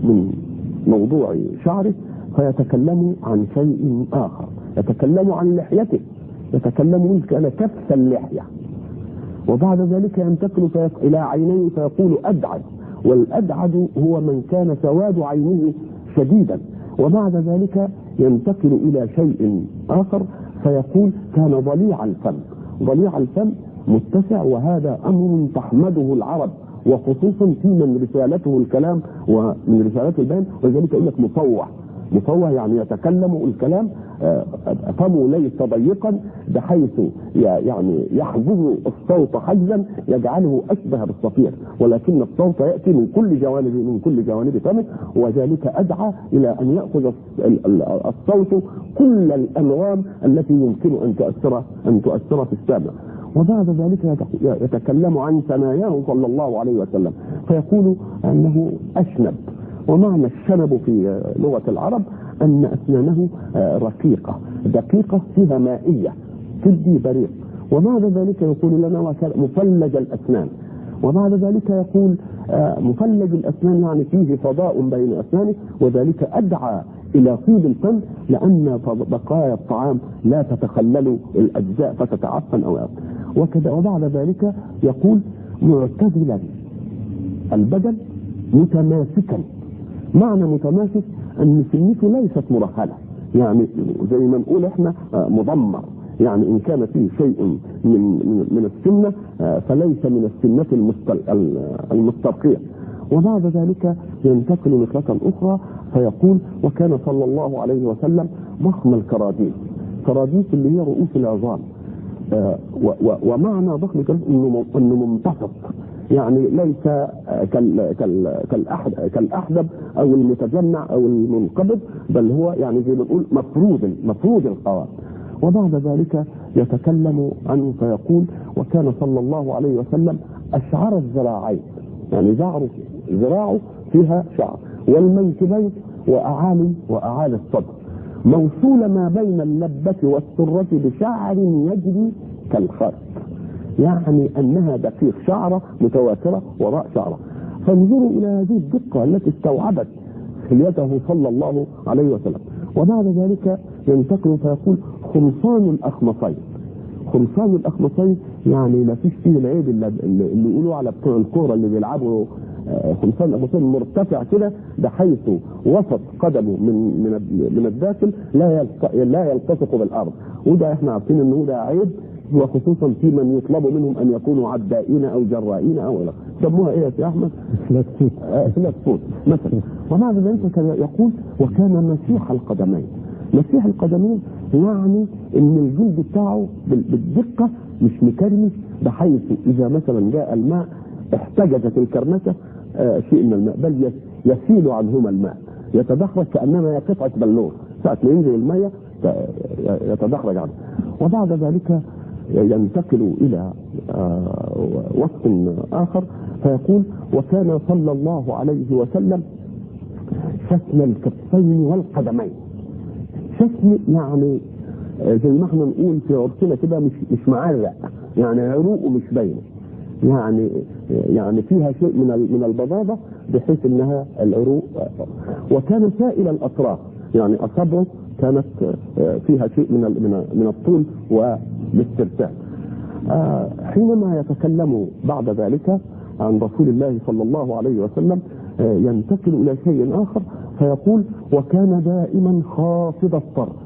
من موضوع شعره فيتكلم عن شيء آخر، يتكلم عن لحيته، يتكلم كان كف اللحية، وبعد ذلك ينتقل إلى عينيه فيقول أدعد، والأدعد هو من كان سواد عينه شديدا، وبعد ذلك ينتقل إلى شيء آخر فيقول كان ضليع الفم. ضليع الفم متسع، وهذا أمر تحمده العرب، وخصوصا في من رسالته الكلام ومن رسالته البيان، ولذلك يقول لك مفوح. مفوح يعني يتكلم الكلام فمه ليس ضيقا بحيث يعني يحجز الصوت حجزا يجعله اشبه بالصفير، ولكن الصوت ياتي من كل جوانب فمه، وذلك ادعى الى ان ياخذ الصوت كل الانغام التي يمكن ان تؤثر في السامع. وبعد ذلك يتكلم عن ثناياه صلى الله عليه وسلم فيقول انه اشنب، ومعنى الشنب في لغة العرب أن أسنانه رقيقة دقيقة فيها مائية تدي بريق، وبعد ذلك يقول لنا مفلج الأسنان، وبعد ذلك يقول مفلج الأسنان يعني فيه فضاء بين أسنانه، وذلك أدعى إلى طيب الفم لأن بقايا الطعام لا تتخلل الأجزاء فتتعفن أو وكذا. وبعد ذلك يقول معتدلا البدن متماسكا. معنى متماسك ان سنته ليست مرهله، يعني زي ما نقول احنا مضمر، يعني ان كان فيه شيء من السنه فليس من السنه المسترقيه. وبعد ذلك ينتقل نقله اخرى فيقول وكان صلى الله عليه وسلم ضخم الكراديس. كراديس اللي هي رؤوس العظام، ومعنى ضخم الكراديس انه منتصف، يعني ليس كالأحدب أو المتجمع أو المنقبض، بل هو يعني زي ما نقول مفروض القوام. وبعد ذلك يتكلم عنه فيقول وكان صلى الله عليه وسلم أشعر الذراعين، يعني ذراعه فيها شعر، والمنكبين وأعالي الصدر، موصول ما بين اللبة والسرة بشعر يجري كالخرق، يعني أنها دقيق، شعرة متواترة وراء شعرة. فانظروا إلى هذه الدقة التي استوعبت خليته صلى الله عليه وسلم. وبعد ذلك ينتقل فيقول خمصان الأخمصين. خمصان الأخمصين يعني ما فيش فيه العيب اللي يقولوا على بتوع الكورة اللي بيلعبوا خمصان الأخمصين مرتفع كده بحيث وسط قدمه من الداخل لا يلتصق بالأرض، وده احنا عارفين انه ده عيب، وخصوصا في من يطلب منهم ان يكونوا عدائين او جرائين او الى سموها ايه يا احمد؟ فلات فوت مثلا. وبعد ذلك يقول وكان مسيح القدمين. مسيح القدمين يعني ان الجلد بتاعه بالدقه مش مكرمش، بحيث اذا مثلا جاء الماء احتجزت الكرمشه شيء من الماء، بل يسيل عنهما الماء، يتدحرج كانما قطعه بلور، ساعه ما ينزل الميه يتدحرج عنه. وبعد ذلك ينتقل إلى وصف آخر فيقول وكان صلى الله عليه وسلم شسم الكفين والقدمين. شسم يعني زي ما احنا نقول في عرفنا كده مش معرق، يعني عروقه مش باينه، يعني فيها شيء من البضاضه بحيث انها العروق. وكان سائل الاطراف، يعني اصابعه كانت فيها شيء من الطول والاسترسال. حينما يتكلم بعد ذلك عن رسول الله صلى الله عليه وسلم ينتقل الى شيء اخر فيقول وكان دائما خافض الطرف.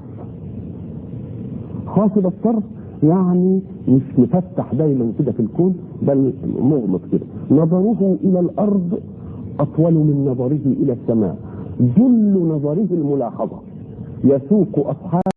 خافض الطرف يعني مش مفتح دايما كده في الكون، بل مغمض كده. نظره الى الارض اطول من نظره الى السماء، جل نظره الملاحظه، يسوق اصحابه